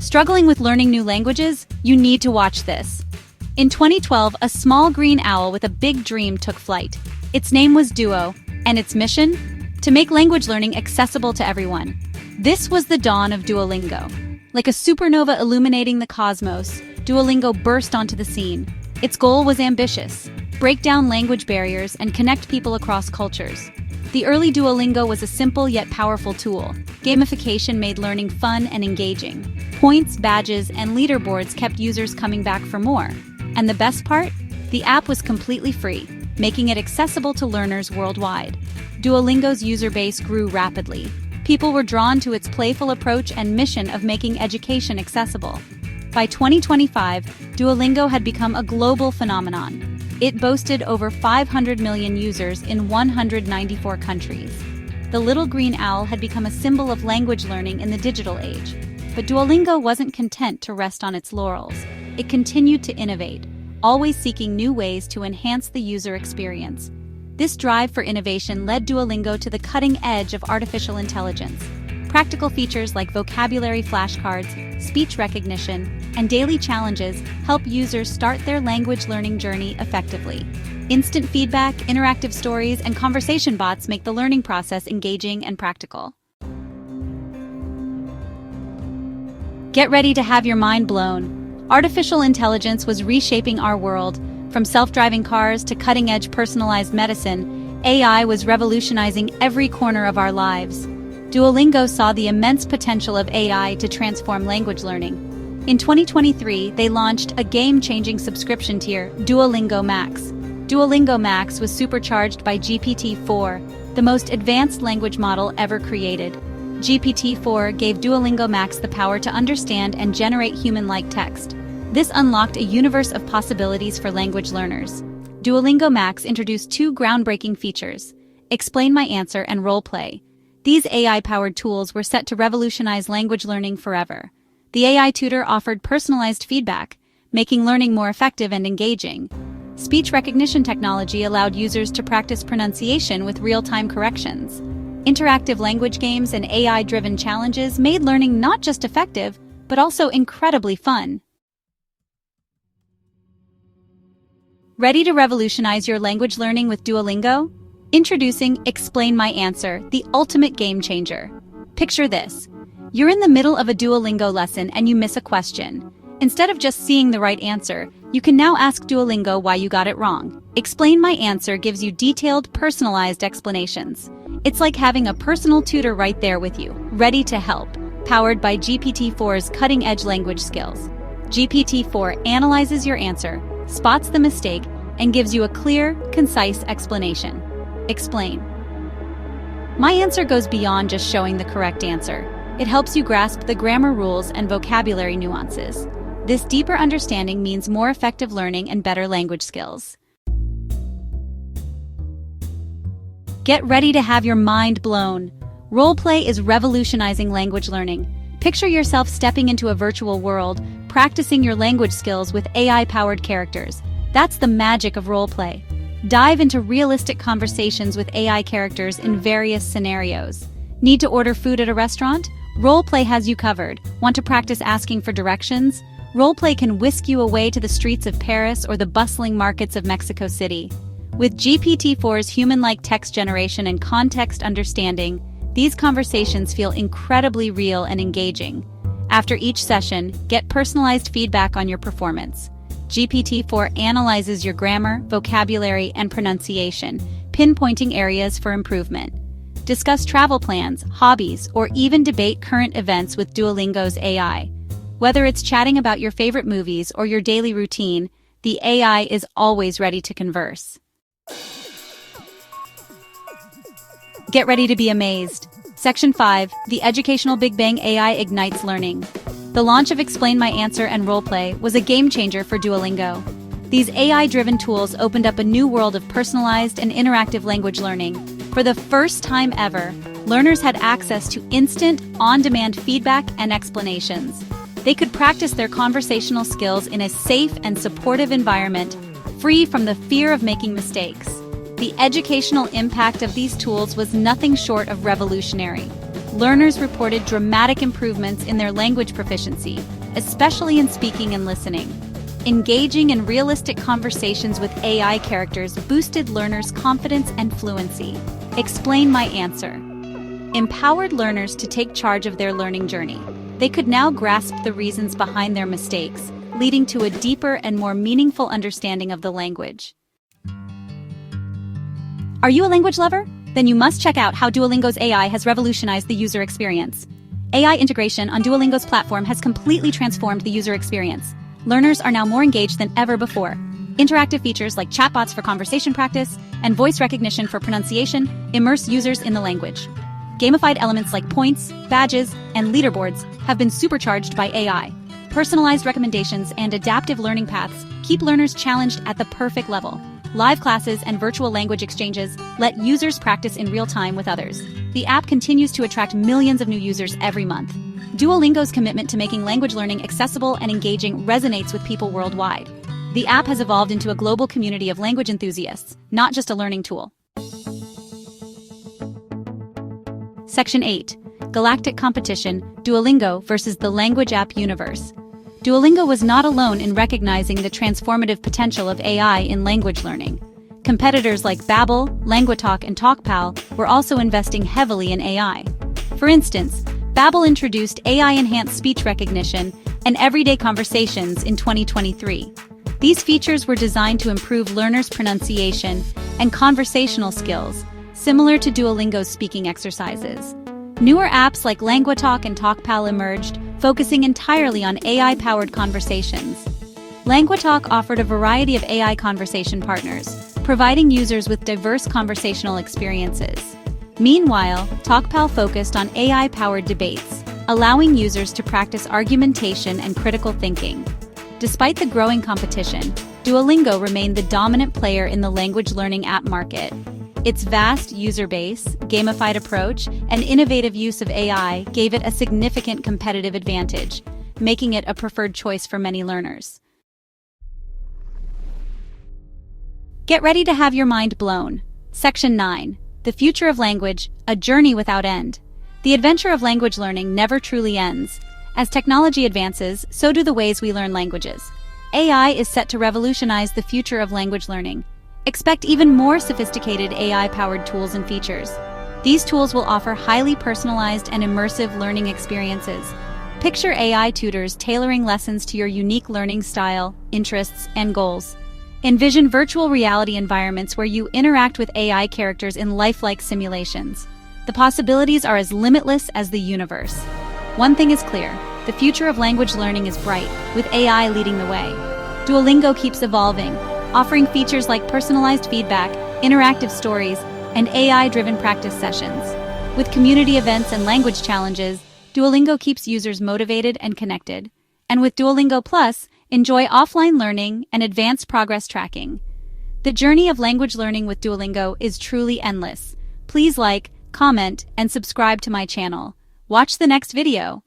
Struggling with learning new languages? You need to watch this. In 2012, a small green owl with a big dream took flight. Its name was Duo, and its mission? To make language learning accessible to everyone. This was the dawn of Duolingo. Like a supernova illuminating the cosmos, Duolingo burst onto the scene. Its goal was ambitious: break down language barriers and connect people across cultures. The early Duolingo was a simple yet powerful tool. Gamification made learning fun and engaging. Points, badges, and leaderboards kept users coming back for more. And the best part? The app was completely free, making it accessible to learners worldwide. Duolingo's user base grew rapidly. People were drawn to its playful approach and mission of making education accessible. By 2025, Duolingo had become a global phenomenon. It boasted over 500 million users in 194 countries. The little green owl had become a symbol of language learning in the digital age. But Duolingo wasn't content to rest on its laurels. It continued to innovate, always seeking new ways to enhance the user experience. This drive for innovation led Duolingo to the cutting edge of artificial intelligence. Practical features like vocabulary flashcards, speech recognition, and daily challenges help users start their language learning journey effectively. Instant feedback, interactive stories, and conversation bots make the learning process engaging and practical. Get ready to have your mind blown. Artificial intelligence was reshaping our world. From self-driving cars to cutting-edge personalized medicine, AI was revolutionizing every corner of our lives. Duolingo saw the immense potential of AI to transform language learning. In 2023, they launched a game-changing subscription tier, Duolingo Max. Duolingo Max was supercharged by GPT-4, the most advanced language model ever created. GPT-4 gave Duolingo Max the power to understand and generate human-like text. This unlocked a universe of possibilities for language learners. Duolingo Max introduced two groundbreaking features: Explain My Answer and Role Play. These AI-powered tools were set to revolutionize language learning forever. The AI tutor offered personalized feedback, making learning more effective and engaging. Speech recognition technology allowed users to practice pronunciation with real-time corrections. Interactive language games and AI-driven challenges made learning not just effective, but also incredibly fun. Ready to revolutionize your language learning with Duolingo? Introducing Explain My Answer, the ultimate game changer. Picture this. You're in the middle of a Duolingo lesson and you miss a question. Instead of just seeing the right answer, you can now ask Duolingo why you got it wrong. Explain My Answer gives you detailed, personalized explanations. It's like having a personal tutor right there with you, ready to help, powered by GPT-4's cutting-edge language skills. GPT-4 analyzes your answer, spots the mistake, and gives you a clear, concise explanation. Explain. My Answer goes beyond just showing the correct answer. It helps you grasp the grammar rules and vocabulary nuances. This deeper understanding means more effective learning and better language skills. Get ready to have your mind blown. Roleplay is revolutionizing language learning. Picture yourself stepping into a virtual world, practicing your language skills with AI-powered characters. That's the magic of roleplay. Dive into realistic conversations with AI characters in various scenarios. Need to order food at a restaurant? Roleplay has you covered. Want to practice asking for directions? Roleplay can whisk you away to the streets of Paris or the bustling markets of Mexico City. With GPT-4's human-like text generation and context understanding, these conversations feel incredibly real and engaging. After each session, get personalized feedback on your performance. GPT-4 analyzes your grammar, vocabulary, and pronunciation, pinpointing areas for improvement. Discuss travel plans, hobbies, or even debate current events with Duolingo's AI. Whether it's chatting about your favorite movies or your daily routine, the AI is always ready to converse. Get ready to be amazed. Section 5, The Educational Big Bang AI Ignites Learning. The launch of Explain My Answer and Roleplay was a game-changer for Duolingo. These AI-driven tools opened up a new world of personalized and interactive language learning. For the first time ever, learners had access to instant, on-demand feedback and explanations. They could practice their conversational skills in a safe and supportive environment, free from the fear of making mistakes. The educational impact of these tools was nothing short of revolutionary. learners reported dramatic improvements in their language proficiency, especially in speaking and listening. Engaging in realistic conversations with AI characters boosted learners' confidence and fluency. Explain my answer. Empowered learners to take charge of their learning journey. They could now grasp the reasons behind their mistakes, leading to a deeper and more meaningful understanding of the language. Are you a language lover? Then you must check out how Duolingo's AI has revolutionized the user experience. AI integration on Duolingo's platform has completely transformed the user experience. Learners are now more engaged than ever before. Interactive features like chatbots for conversation practice and voice recognition for pronunciation immerse users in the language. Gamified elements like points, badges, and leaderboards have been supercharged by AI. Personalized recommendations and adaptive learning paths keep learners challenged at the perfect level. Live classes and virtual language exchanges let users practice in real time with others. The app continues to attract millions of new users every month. Duolingo's commitment to making language learning accessible and engaging resonates with people worldwide. The app has evolved into a global community of language enthusiasts, not just a learning tool. Section 8. Galactic Competition, Duolingo versus the Language App Universe. Duolingo was not alone in recognizing the transformative potential of AI in language learning. Competitors like Babbel, Languatalk, and TalkPal were also investing heavily in AI. For instance, Babbel introduced AI-enhanced speech recognition and everyday conversations in 2023. These features were designed to improve learners' pronunciation and conversational skills, similar to Duolingo's speaking exercises. Newer apps like Languatalk and TalkPal emerged, focusing entirely on AI-powered conversations. Languatalk offered a variety of AI conversation partners, providing users with diverse conversational experiences. Meanwhile, TalkPal focused on AI-powered debates, allowing users to practice argumentation and critical thinking. Despite the growing competition, Duolingo remained the dominant player in the language learning app market. Its vast user base, gamified approach, and innovative use of AI gave it a significant competitive advantage, making it a preferred choice for many learners. Get ready to have your mind blown. Section 9. The Future of Language, a Journey Without End. The adventure of language learning never truly ends. As technology advances, so do the ways we learn languages. AI is set to revolutionize the future of language learning. Expect even more sophisticated AI-powered tools and features. These tools will offer highly personalized and immersive learning experiences. Picture AI tutors tailoring lessons to your unique learning style, interests, and goals. Envision virtual reality environments where you interact with AI characters in lifelike simulations. The possibilities are as limitless as the universe. One thing is clear, the future of language learning is bright, with AI leading the way. Duolingo keeps evolving, offering features like personalized feedback, interactive stories, and AI-driven practice sessions. With community events and language challenges, Duolingo keeps users motivated and connected. And with Duolingo Plus, enjoy offline learning and advanced progress tracking. The journey of language learning with Duolingo is truly endless. Please like, comment, and subscribe to my channel. Watch the next video.